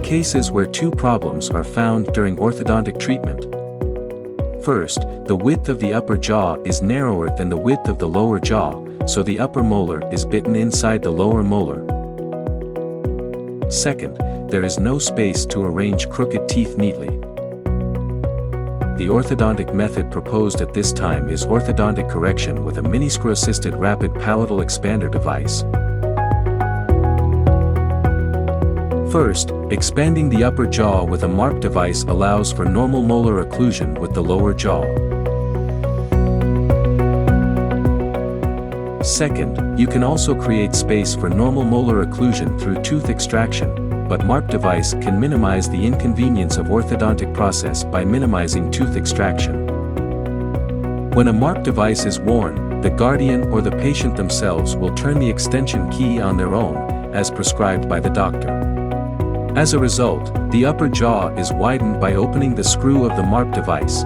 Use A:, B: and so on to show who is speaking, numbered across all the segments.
A: cases where two problems are found during orthodontic treatment. First, the width of the upper jaw is narrower than the width of the lower jaw, so the upper molar is bitten inside the lower molar. Second, there is no space to arrange crooked teeth neatly. The orthodontic method proposed at this time is orthodontic correction with a mini-screw-assisted rapid palatal expander device. First, expanding the upper jaw with a MARPE device allows for normal molar occlusion with the lower jaw. Second, you can also create space for normal molar occlusion through tooth extraction, but MARPE device can minimize the inconvenience of orthodontic process by minimizing tooth extraction. When a MARPE device is worn, the guardian or the patient themselves will turn the extension key on their own, as prescribed by the doctor. As a result, the upper jaw is widened by opening the screw of the MARPE device.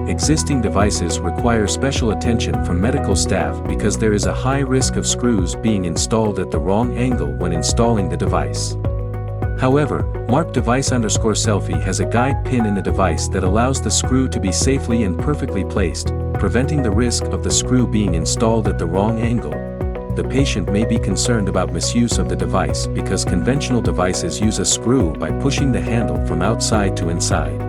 A: Existing devices require special attention from medical staff because there is a high risk of screws being installed at the wrong angle when installing the device. However, MARPE device_Sel'P has a guide pin in the device that allows the screw to be safely and perfectly placed, preventing the risk of the screw being installed at the wrong angle. The patient may be concerned about misuse of the device because conventional devices use a screw by pushing the handle from outside to inside.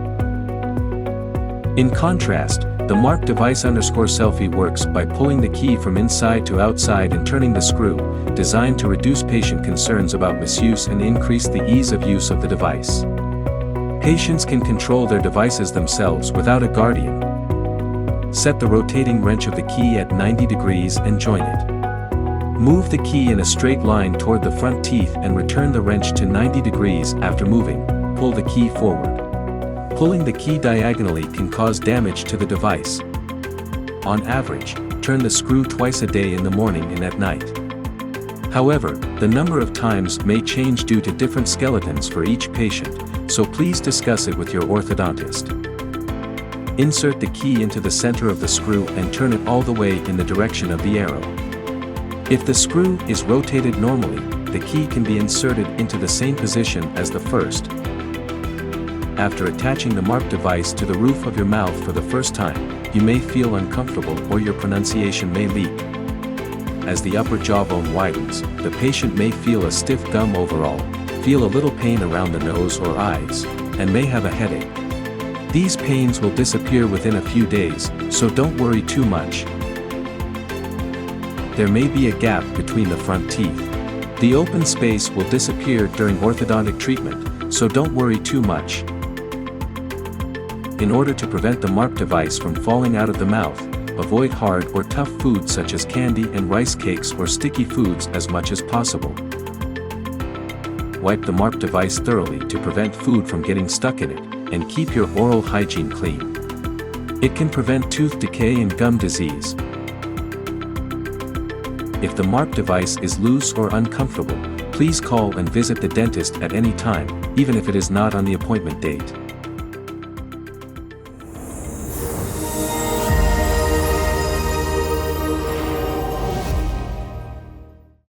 A: In contrast, the MARPE device_Sel'P works by pulling the key from inside to outside and turning the screw, designed to reduce patient concerns about misuse and increase the ease of use of the device. Patients can control their devices themselves without a guardian. Set the rotating wrench of the key at 90 degrees and join it. Move the key in a straight line toward the front teeth and return the wrench to 90 degrees after moving. Pull the key forward. Pulling the key diagonally can cause damage to the device. On average, turn the screw twice a day in the morning and at night. However, the number of times may change due to different skeletons for each patient, so please discuss it with your orthodontist. Insert the key into the center of the screw and turn it all the way in the direction of the arrow. If the screw is rotated normally, the key can be inserted into the same position as the first. After attaching the MARPE device to the roof of your mouth for the first time, you may feel uncomfortable or your pronunciation may leak. As the upper jawbone widens, the patient may feel a stiff gum overall, feel a little pain around the nose or eyes, and may have a headache. These pains will disappear within a few days, so don't worry too much. There may be a gap between the front teeth. The open space will disappear during orthodontic treatment, so don't worry too much. In order to prevent the MARPE device from falling out of the mouth, avoid hard or tough foods such as candy and rice cakes or sticky foods as much as possible. Wipe the MARPE device thoroughly to prevent food from getting stuck in it, and keep your oral hygiene clean. It can prevent tooth decay and gum disease. If the MARPE device is loose or uncomfortable, please call and visit the dentist at any time, even if it is not on the appointment date.